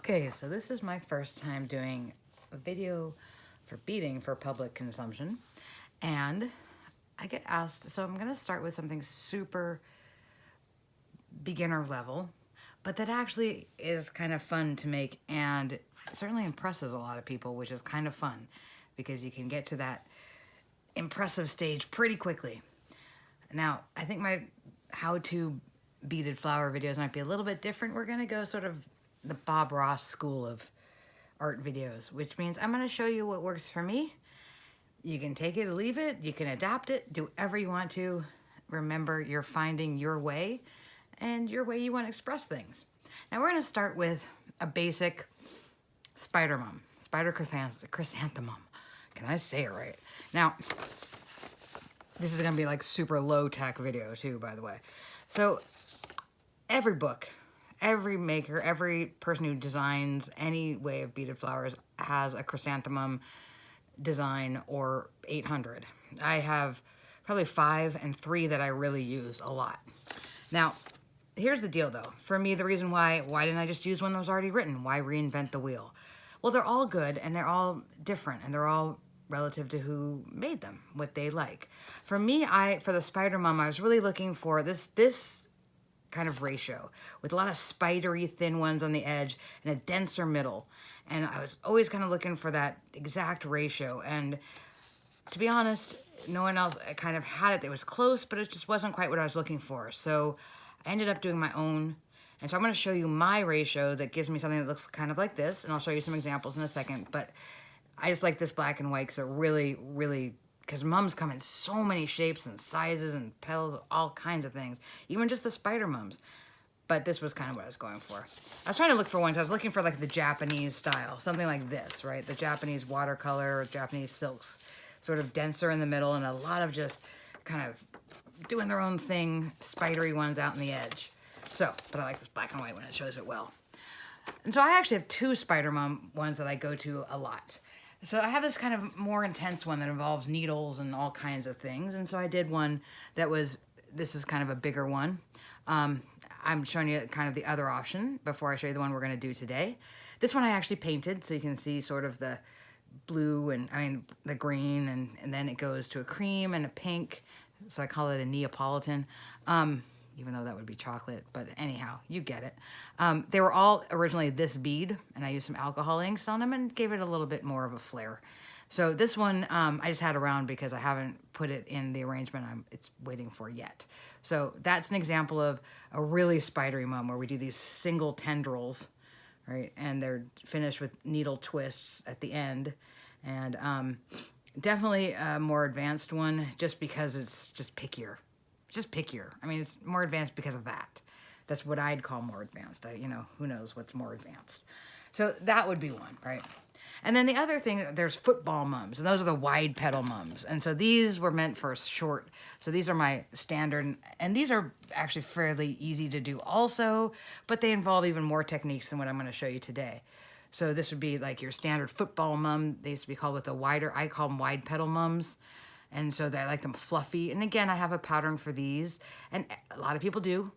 Okay, so this is my first time doing a video for beading for public consumption, and I get asked, so I'm gonna start with something super beginner level, but that actually is kind of fun to make and certainly impresses a lot of people, which is kind of fun because you can get to that impressive stage pretty quickly. Now, I think my how-to beaded flower videos might be a little bit different. We're gonna go sort of the Bob Ross school of art videos, which means I'm gonna show you what works for me. You can take it or leave it, you can adapt it, do whatever you want to. Remember, you're finding your way and your way you want to express things. Now we're gonna start with a basic spider mum, spider chrysanthemum. Can I say it right? Now, this is gonna be like super low tech video too, by the way. So every book, every maker, every person who designs any way of beaded flowers has a chrysanthemum design or 800. I have probably 5 and 3 that I really use a lot. Now, here's the deal though. For me, the reason why didn't I just use one that was already written? Why reinvent the wheel? Well, they're all good and they're all different and they're all relative to who made them, what they like. For me, for the spider mum, I was really looking for this kind of ratio with a lot of spidery thin ones on the edge and a denser middle. And I was always kind of looking for that exact ratio. And to be honest, no one else kind of had it that was close, but it just wasn't quite what I was looking for. So I ended up doing my own. And so I'm going to show you my ratio that gives me something that looks kind of like this. And I'll show you some examples in a second. But I just like this black and white because it really, because mums come in so many shapes and sizes and petals, all kinds of things, even just the spider mums. But this was kind of what I was going for. I was trying to look for ones. I was looking for like the Japanese style, something like this, right? The Japanese watercolor or Japanese silks, sort of denser in the middle and a lot of just kind of doing their own thing, spidery ones out in the edge. So, but I like this black and white when it shows it well. And so I actually have 2 spider mum ones that I go to a lot. So I have this kind of more intense one that involves needles and all kinds of things. And so I did one that was, this is kind of a bigger one. I'm showing you kind of the other option before I show you the one we're gonna do today. This one I actually painted, so you can see sort of the blue and, the green, and then it goes to a cream and a pink. So I call it a Neapolitan. Even though that would be chocolate, but anyhow, you get it. They were all originally this bead, and I used some alcohol inks on them and gave it a little bit more of a flair. So this one, I just had around because I haven't put it in the arrangement it's waiting for yet. So that's an example of a really spidery mum where we do these single tendrils, right? And they're finished with needle twists at the end. And definitely a more advanced one just because it's just pickier. Just pickier. I mean, it's more advanced because of that. That's what I'd call more advanced. Who knows what's more advanced. So that would be one, right? And then the other thing, there's football mums, and those are the wide petal mums. And so these were meant for short. So these are my standard, and these are actually fairly easy to do also, but they involve even more techniques than what I'm going to show you today. So this would be like your standard football mum. They used to be called with a wider, I call them wide petal mums. And so I like them fluffy. And again, I have a pattern for these. And a lot of people do.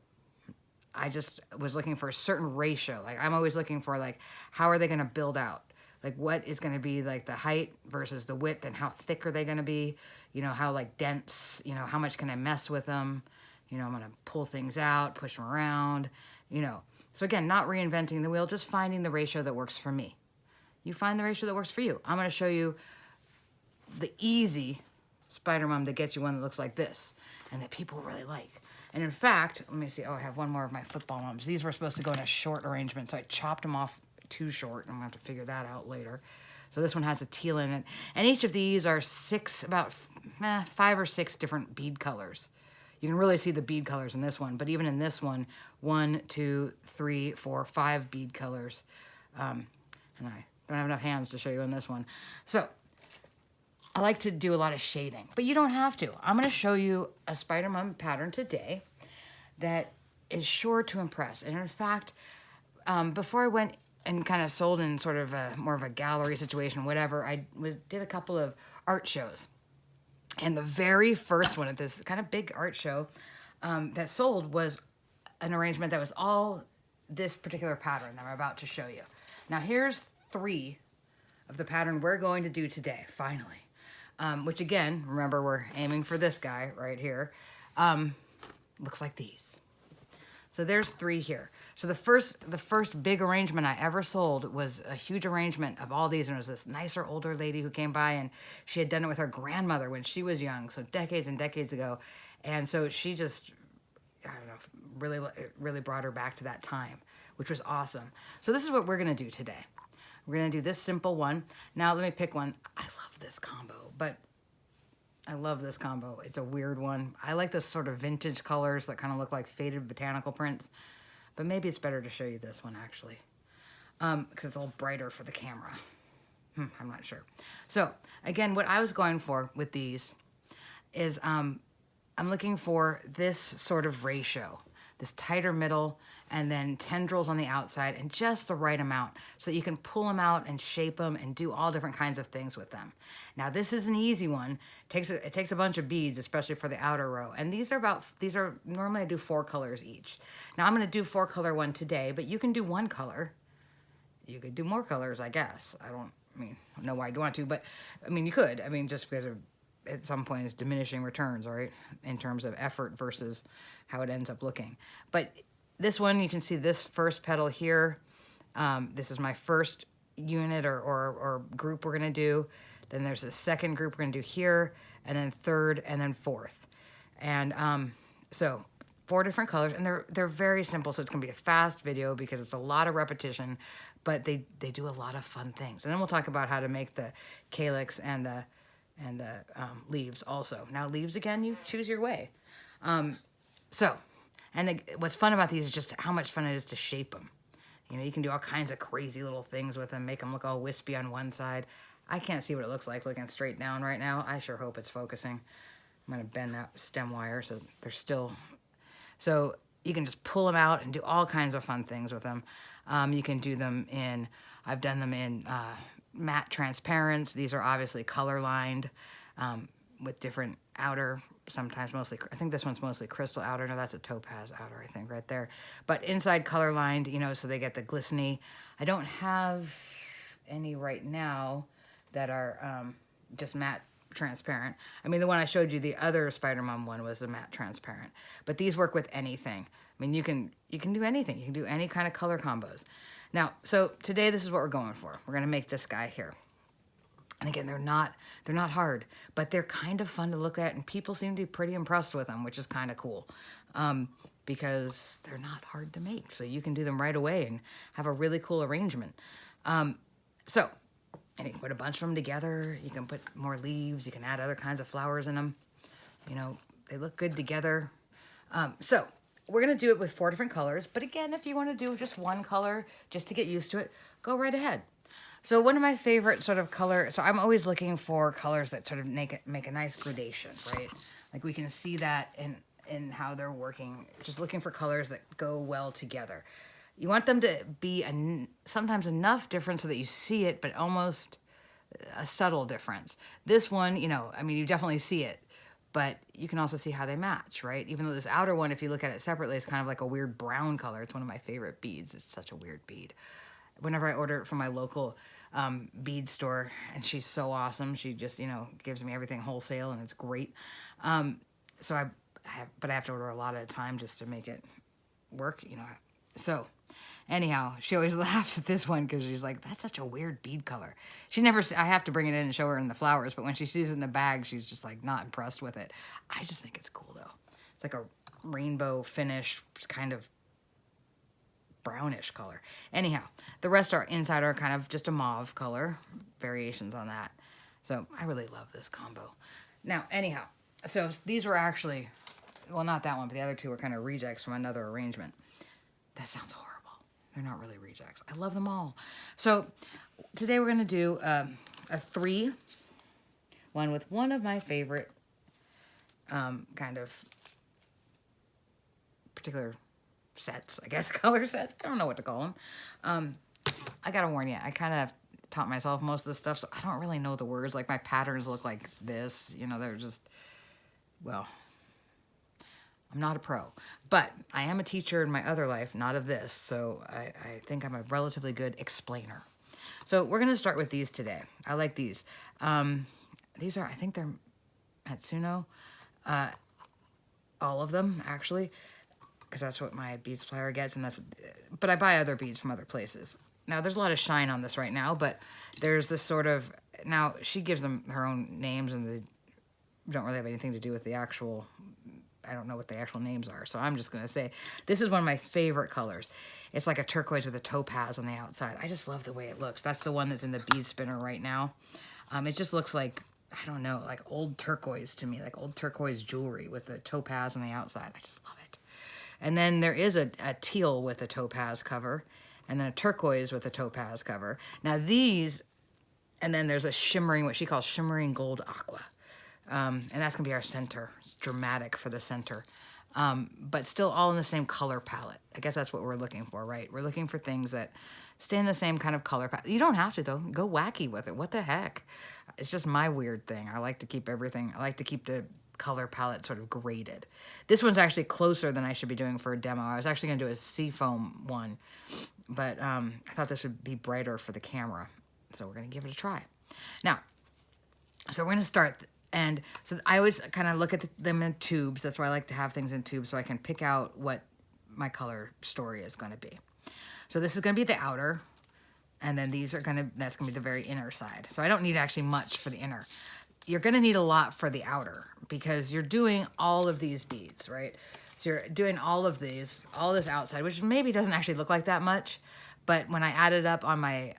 I just was looking for a certain ratio. Like I'm always looking for like, how are they going to build out? Like what is going to be like the height versus the width, and how thick are they going to be? How like dense, how much can I mess with them? I'm going to pull things out, push them around, So again, not reinventing the wheel, just finding the ratio that works for me. You find the ratio that works for you. I'm going to show you the easy spider mum that gets you one that looks like this and that people really like. And in fact, let me see. Oh, I have one more of my football mums. These were supposed to go in a short arrangement, so I chopped them off too short. I'm gonna have to figure that out later. So this one has a teal in it, and each of these are 5 or 6 different bead colors. You can really see the bead colors in this one, but even in this one, 1, 2, 3, 4, 5 bead colors. And I don't have enough hands to show you in this one. So I like to do a lot of shading, but you don't have to. I'm going to show you a spider mum pattern today that is sure to impress. And in fact, before I went and kind of sold in sort of more of a gallery situation, whatever, I did a couple of art shows. And the very first one at this kind of big art show that sold was an arrangement that was all this particular pattern that I'm about to show you. Now here's 3 of the pattern we're going to do today, finally. Which again, remember we're aiming for this guy right here. Looks like these. So there's 3 here. So the first big arrangement I ever sold was a huge arrangement of all these, and it was this nicer older lady who came by, and she had done it with her grandmother when she was young, so decades and decades ago. And so she just, I don't know, really brought her back to that time, which was awesome. So this is what we're gonna do today. We're gonna do this simple one. Now let me pick one. I love this combo, but I love this combo. It's a weird one. I like this sort of vintage colors that kind of look like faded botanical prints, but maybe it's better to show you this one actually, because it's a little brighter for the camera. I'm not sure. So again, what I was going for with these is I'm looking for this sort of ratio, this tighter middle, and then tendrils on the outside, and just the right amount so that you can pull them out and shape them and do all different kinds of things with them. Now this is an easy one. It takes a bunch of beads, especially for the outer row. And these are normally I do 4 colors each. Now I'm gonna do 4-color one today, but you can do 1 color. You could do more colors, I guess. I don't know why I'd want to, but I mean, you could. I mean, just because at some point it's diminishing returns, right? In terms of effort versus how it ends up looking. But this one, you can see this first petal here. This is my first unit or group we're gonna do. Then there's the second group we're gonna do here, and then third, and then fourth. And so 4 different colors, and they're very simple, so it's gonna be a fast video because it's a lot of repetition, but they do a lot of fun things. And then we'll talk about how to make the calyx and the leaves also. Now leaves, again, you choose your way. What's fun about these is just how much fun it is to shape them. You know, you can do all kinds of crazy little things with them, make them look all wispy on one side. I can't see what it looks like looking straight down right now. I sure hope it's focusing. I'm gonna bend that stem wire so they're still, so you can just pull them out and do all kinds of fun things with them. You can do them in, I've done them in matte transparents. These are obviously color lined with different outer, sometimes mostly, I think this one's mostly crystal outer. No, that's a topaz outer, I think, right there. But inside color lined, you know, so they get the glistening. I don't have any right now that are just matte transparent. I mean, the one I showed you, the other Spider Mom one, was a matte transparent. But these work with anything. I mean, you can do anything. You can do any kind of color combos. Now, so today this is what we're going for. We're gonna make this guy here. And again, they're not hard, but they're kind of fun to look at, and people seem to be pretty impressed with them, which is kind of cool, because they're not hard to make. So you can do them right away and have a really cool arrangement. And you can put a bunch of them together. You can put more leaves. You can add other kinds of flowers in them. You know, they look good together. So we're gonna do it with 4 different colors. But again, if you want to do just 1 color, just to get used to it, go right ahead. So one of my favorite sort of color, so I'm always looking for colors that sort of make a nice gradation, right? Like we can see that in how they're working, just looking for colors that go well together. You want them to be sometimes enough different so that you see it, but almost a subtle difference. This one, you know, I mean, you definitely see it, but you can also see how they match, right? Even though this outer one, if you look at it separately, is kind of like a weird brown color. It's one of my favorite beads. It's such a weird bead. Whenever I order it from my local bead store, and she's so awesome, she just, you know, gives me everything wholesale, and it's great. So I have to order a lot at a time just to make it work, you know. So anyhow, she always laughs at this one because she's like, that's such a weird bead color. I have to bring it in and show her in the flowers, but when she sees it in the bag, she's just like not impressed with it. I just think it's cool though. It's like a rainbow finish, kind of brownish color. Anyhow, the rest are inside are kind of just a mauve color, variations on that. So I really love this combo. Now, anyhow, so these were actually, well, not that one, but the other 2 were kind of rejects from another arrangement. That sounds horrible. They're not really rejects. I love them all. So today we're going to do a 3, one with one of my favorite kind of particular sets, I guess, color sets. I don't know what to call them. I gotta warn you, I kind of taught myself most of this stuff, so I don't really know the words. Like, my patterns look like this, you know, they're just, well, I'm not a pro, but I am a teacher in my other life, not of this, so I think I'm a relatively good explainer. So we're going to start with these today. I like these. These are, I think they're Matsuno, all of them, actually, because that's what my bead supplier gets, but I buy other beads from other places. Now, there's a lot of shine on this right now, but there's this sort of, now, she gives them her own names, and they don't really have anything to do with the actual, I don't know what the actual names are, so I'm just going to say this is one of my favorite colors. It's like a turquoise with a topaz on the outside. I just love the way it looks. That's the one that's in the bead spinner right now. It just looks like, I don't know, like old turquoise to me, like old turquoise jewelry with a topaz on the outside. I just love it. And then there is a teal with a topaz cover, and then a turquoise with a topaz cover. Now these, and then there's a shimmering, what she calls shimmering gold aqua. And that's going to be our center. It's dramatic for the center. But still all in the same color palette. I guess that's what we're looking for, right? We're looking for things that stay in the same kind of color palette. You don't have to, though. Go wacky with it. What the heck? It's just my weird thing. I like to keep everything. I like to keep the color palette sort of graded. This one's actually closer than I should be doing for a demo. I was actually going to do a seafoam one, but I thought this would be brighter for the camera. So we're going to give it a try. Now, so we're going to start... And so I always kind of look at them in tubes. That's why I like to have things in tubes so I can pick out what my color story is going to be. So this is going to be the outer, and then these are going to, that's going to be the very inner side. So I don't need actually much for the inner. You're going to need a lot for the outer because you're doing all of these beads, right? So you're doing all of these, all this outside, which maybe doesn't actually look like that much, but when I add it up on my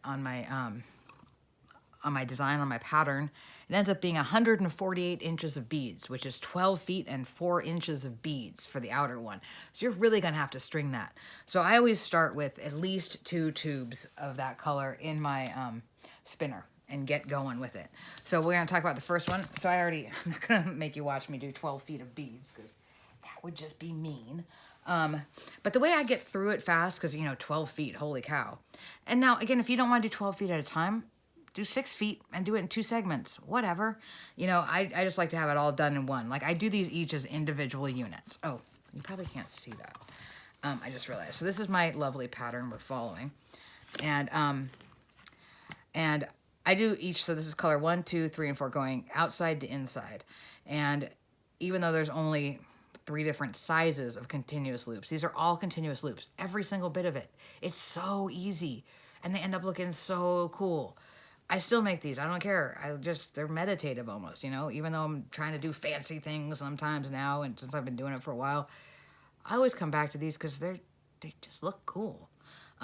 design, on my pattern, it ends up being 148 inches of beads, which is 12 feet and 4 inches of beads for the outer one. So you're really going to have to string that. So I always start with at least 2 tubes of that color in my spinner and get going with it. So we're going to talk about the first one. So I'm not going to make you watch me do 12 feet of beads because that would just be mean. But the way I get through it fast, because, 12 feet, holy cow. And now, again, if you don't want to do 12 feet at a time, do 6 feet and do it in 2 segments, whatever. I just like to have it all done in one. Like I do these each as individual units. Oh, you probably can't see that. I just realized. So this is my lovely pattern we're following. And I do each, so this is color 1, 2, 3, and 4 going outside to inside. And even though there's only 3 different sizes of continuous loops, these are all continuous loops, every single bit of it. It's so easy and they end up looking so cool. I still make these. I don't care. They're meditative almost, even though I'm trying to do fancy things sometimes now, and since I've been doing it for a while, I always come back to these because they just look cool.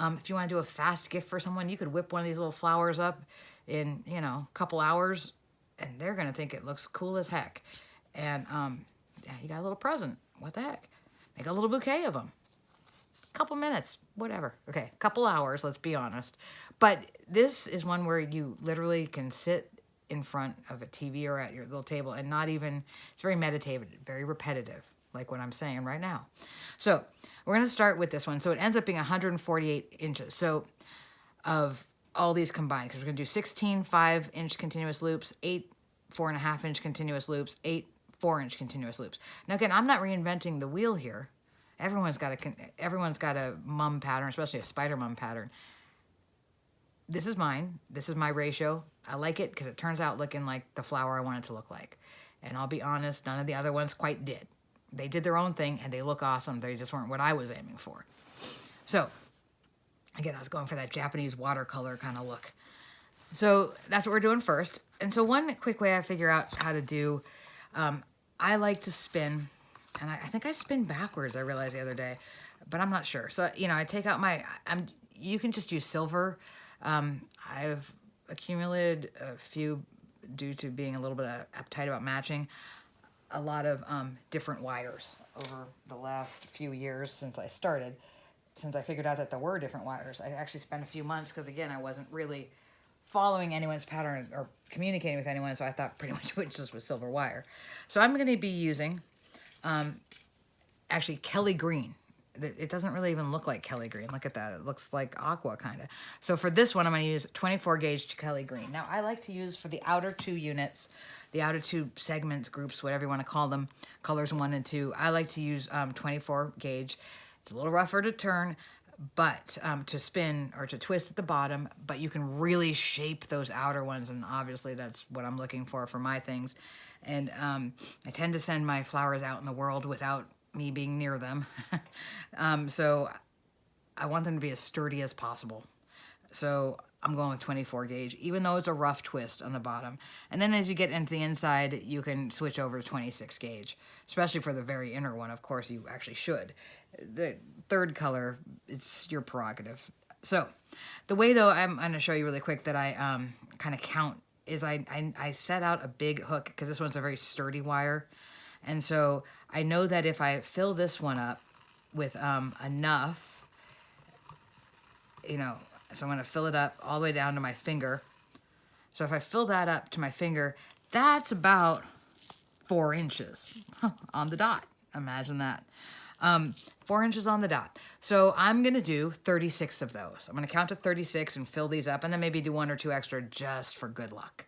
If you want to do a fast gift for someone, you could whip one of these little flowers up in, a couple hours, and they're going to think it looks cool as heck. And yeah, you got a little present. What the heck? Make a little bouquet of them. Couple minutes, whatever. Okay, couple hours, let's be honest. But this is one where you literally can sit in front of a TV or at your little table and not even, it's very meditative, very repetitive, like what I'm saying right now. So we're going to start with this one. So it ends up being 148 inches. So of all these combined, because we're going to do 16 5-inch continuous loops, 8 4.5-inch continuous loops, 8 4-inch continuous loops. Now again, I'm not reinventing the wheel here. Everyone's got a mum pattern, especially a spider mum pattern. This is mine. This is my ratio. I like it because it turns out looking like the flower I want it to look like. And I'll be honest, none of the other ones quite did. They did their own thing and they look awesome. They just weren't what I was aiming for. So again, I was going for that Japanese watercolor kind of look. So that's what we're doing first. And so one quick way I figure out how to do, I like to spin. And I think I spin backwards, I realized the other day, but I'm not sure. So, I take out you can just use silver. I've accumulated a few, due to being a little bit uptight about matching, a lot of different wires over the last few years since I started, since I figured out that there were different wires. I actually spent a few months because, again, I wasn't really following anyone's pattern or communicating with anyone, so I thought pretty much it just was silver wire. So I'm going to be using... actually, Kelly Green. it doesn't really even look like Kelly green. Look at that. It looks like aqua kind of. So for this one, I'm going to use 24 gauge Kelly green. Now, I like to use for the outer 2 units, the outer 2 segments, groups, whatever you want to call them, colors 1 and 2. I like to use 24 gauge. It's a little rougher to turn, but to spin or to twist at the bottom, but you can really shape those outer ones, and obviously that's what I'm looking for my things. And I tend to send my flowers out in the world without me being near them. So I want them to be as sturdy as possible. So I'm going with 24 gauge, even though it's a rough twist on the bottom. And then as you get into the inside, you can switch over to 26 gauge, especially for the very inner one. Of course, you actually should. The third color, it's your prerogative. So the way, though, I'm going to show you really quick that I kind of count is I set out a big hook, because this one's a very sturdy wire. And so I know that if I fill this one up with enough, you know, so I'm going to fill it up all the way down to my finger. So if I fill that up to my finger, that's about 4 inches on the dot. Imagine that. 4 inches on the dot. So I'm going to do 36 of those. I'm going to count to 36 and fill these up, and then maybe do 1 or 2 extra just for good luck.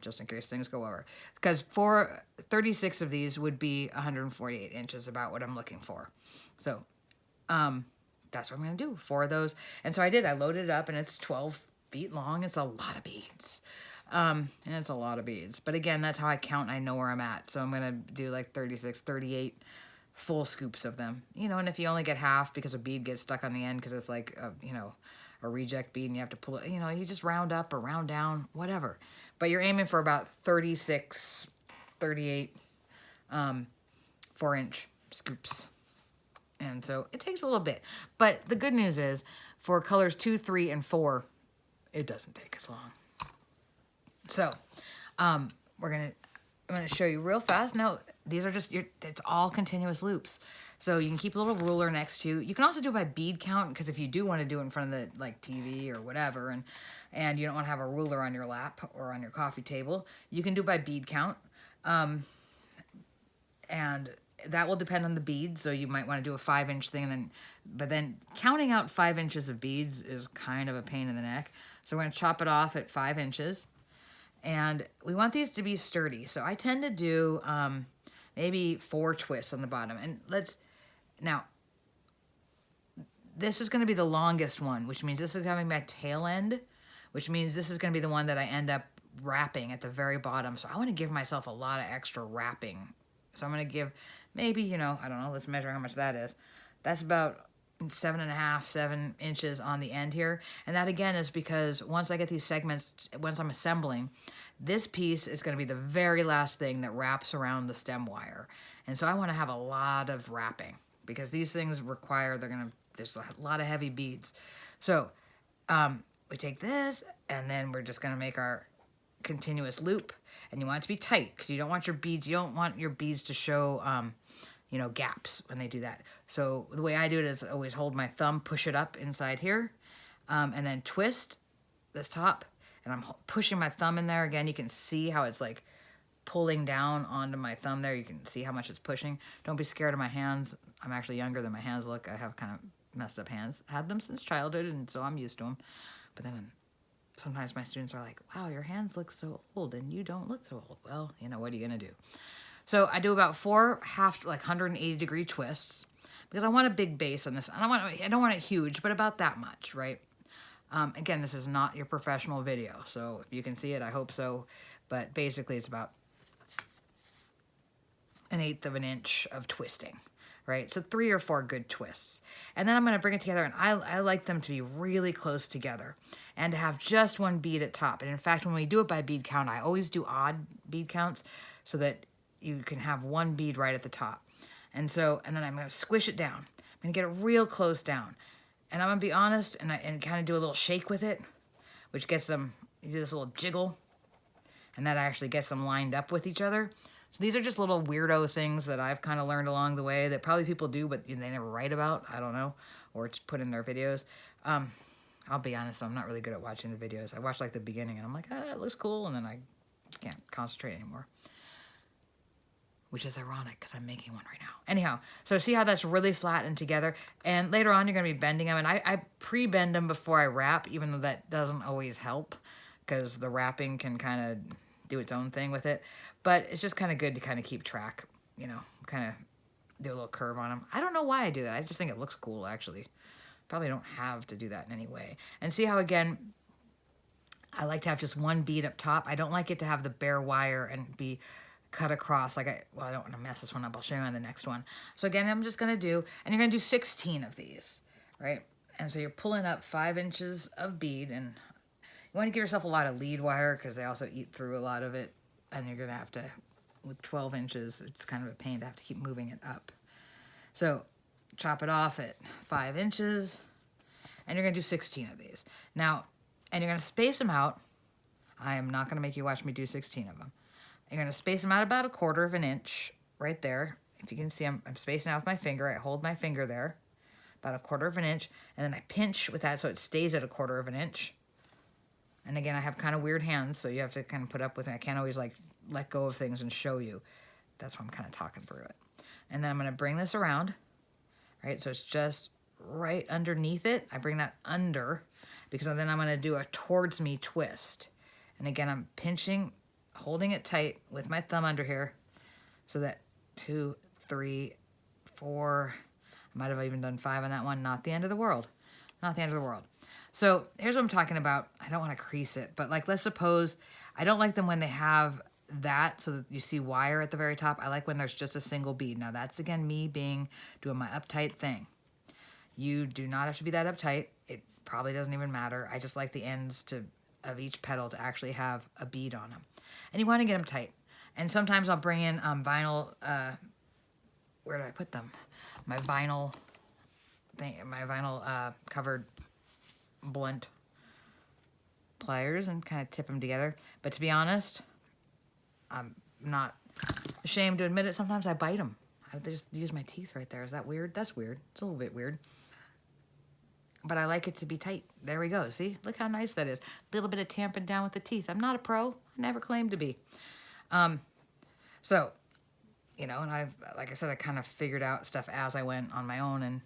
Just in case things go over. Because for 36 of these would be 148 inches, about what I'm looking for. So that's what I'm going to do, 4 of those. And so I did. I loaded it up, and it's 12 feet long. It's a lot of beads. And it's a lot of beads. But again, that's how I count, and I know where I'm at. So I'm going to do like 36, 38 full scoops of them. You know, and if you only get half because a bead gets stuck on the end because it's like, you know, a reject bead and you have to pull it, you know, you just round up or round down, whatever. But you're aiming for about 36, 38 4-inch scoops. And so it takes a little bit. But the good news is for colors 2, 3, and 4, it doesn't take as long. So I'm going to show you real fast. Now, these are just, it's all continuous loops. So you can keep a little ruler next to you. You can also do it by bead count, because if you do want to do it in front of the like TV or whatever, and you don't want to have a ruler on your lap or on your coffee table, you can do it by bead count. And that will depend on the bead. So you might want to do a 5-inch thing, but then counting out 5 inches of beads is kind of a pain in the neck. So we're going to chop it off at 5 inches. And we want these to be sturdy. So I tend to do maybe 4 twists on the bottom. And now, this is going to be the longest one, which means this is going to be my tail end, which means this is going to be the one that I end up wrapping at the very bottom. So I want to give myself a lot of extra wrapping. So I'm going to give maybe, you know, I don't know, let's measure how much that is. That's about 7.5, 7 inches on the end here. And that again is because once I get these segments, once I'm assembling, this piece is going to be the very last thing that wraps around the stem wire. And so I want to have a lot of wrapping, because these things require, there's a lot of heavy beads. So we take this, and then we're just going to make our continuous loop. And you want it to be tight, because you don't want your beads to show you know, gaps when they do that. So the way I do it is always hold my thumb, push it up inside here, and then twist this top, and I'm pushing my thumb in there. Again, you can see how it's like pulling down onto my thumb there. You can see how much it's pushing. Don't be scared of my hands. I'm actually younger than my hands look. I have kind of messed up hands. Had them since childhood, and so I'm used to them. But then sometimes my students are like, wow, your hands look so old, and you don't look so old. Well, you know, what are you going to do? So I do about 4 180-degree twists, because I want a big base on this. I don't want it huge, but about that much, right? Again, this is not your professional video, so if you can see it, I hope so. But basically, it's about 1/8 of an inch of twisting, right? So 3 or 4 good twists. And then I'm going to bring it together, and I like them to be really close together and to have just one bead at top. And in fact, when we do it by bead count, I always do odd bead counts so that you can have one bead right at the top. And then I'm going to squish it down. I'm going to get it real close down. And I'm going to be honest and kind of do a little shake with it, which gets them, you do this little jiggle, and that actually gets them lined up with each other. So these are just little weirdo things that I've kind of learned along the way that probably people do, but they never write about. I don't know, or it's put in their videos. I'll be honest, I'm not really good at watching the videos. I watch like the beginning, and I'm like, it looks cool, and then I can't concentrate anymore. which is ironic because I'm making one right now. Anyhow, so see how that's really flattened together? And later on, you're going to be bending them. And I pre-bend them before I wrap, even though that doesn't always help because the wrapping can kind of do its own thing with it. But it's just kind of good to kind of keep track, you know, kind of do a little curve on them. I don't know why I do that. I just think it looks cool, actually. Probably don't have to do that in any way. And see how, again, I like to have just one bead up top. I don't like it to have the bare wire and be cut across. Like I don't want to mess this one up. I'll show you on the next one. So again, I'm just going to do, and you're going to do 16 of these, right? And so you're pulling up 5 inches of bead, and you want to give yourself a lot of lead wire because they also eat through a lot of it. And you're going to have to, with 12 inches, it's kind of a pain to have to keep moving it up. So chop it off at 5 inches, and you're going to do 16 of these. Now, and you're going to space them out. I am not going to make you watch me do 16 of them. You're going to space them out about 1/4 of an inch right there. If you can see, I'm spacing out with my finger. I hold my finger there, about 1/4 of an inch, and then I pinch with that so it stays at 1/4 of an inch. And again, I have kind of weird hands, so you have to kind of put up with it. I can't always like let go of things and show you. That's why I'm kind of talking through it. And then I'm going to bring this around, right? So it's just right underneath it. I bring that under because then I'm going to do a towards me twist. And again, I'm pinching, holding it tight with my thumb under here so that 2, 3, 4, I might have even done 5 on that one. Not the end of the world. Not the end of the world. So here's what I'm talking about. I don't want to crease it, but like let's suppose, I don't like them when they have that so that you see wire at the very top. I like when there's just a single bead. Now that's again me doing my uptight thing. You do not have to be that uptight. It probably doesn't even matter. I just like the ends of each petal to actually have a bead on them. And you want to get them tight. And sometimes I'll bring in vinyl, where did I put them? My vinyl thing, my vinyl covered blunt pliers and kind of tip them together. But to be honest, I'm not ashamed to admit it. Sometimes I bite them. I just use my teeth right there. Is that weird? That's weird. It's a little bit weird. But I like it to be tight. There we go. See? Look how nice that is. A little bit of tamping down with the teeth. I'm not a pro. I never claimed to be. So, you know, and like I said, I kind of figured out stuff as I went on my own, and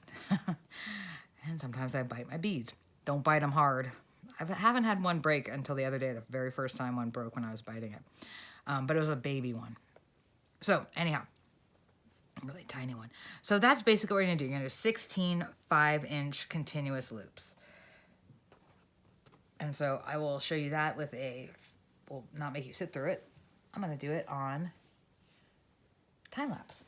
and sometimes I bite my beads. Don't bite them hard. I haven't had one break until the other day, the very first time one broke when I was biting it. But it was a baby one. So, anyhow, a really tiny one. So that's basically what you're going to do. You're going to do 16 5-inch continuous loops. And so I will show you that with will not make you sit through it. I'm going to do it on time lapse.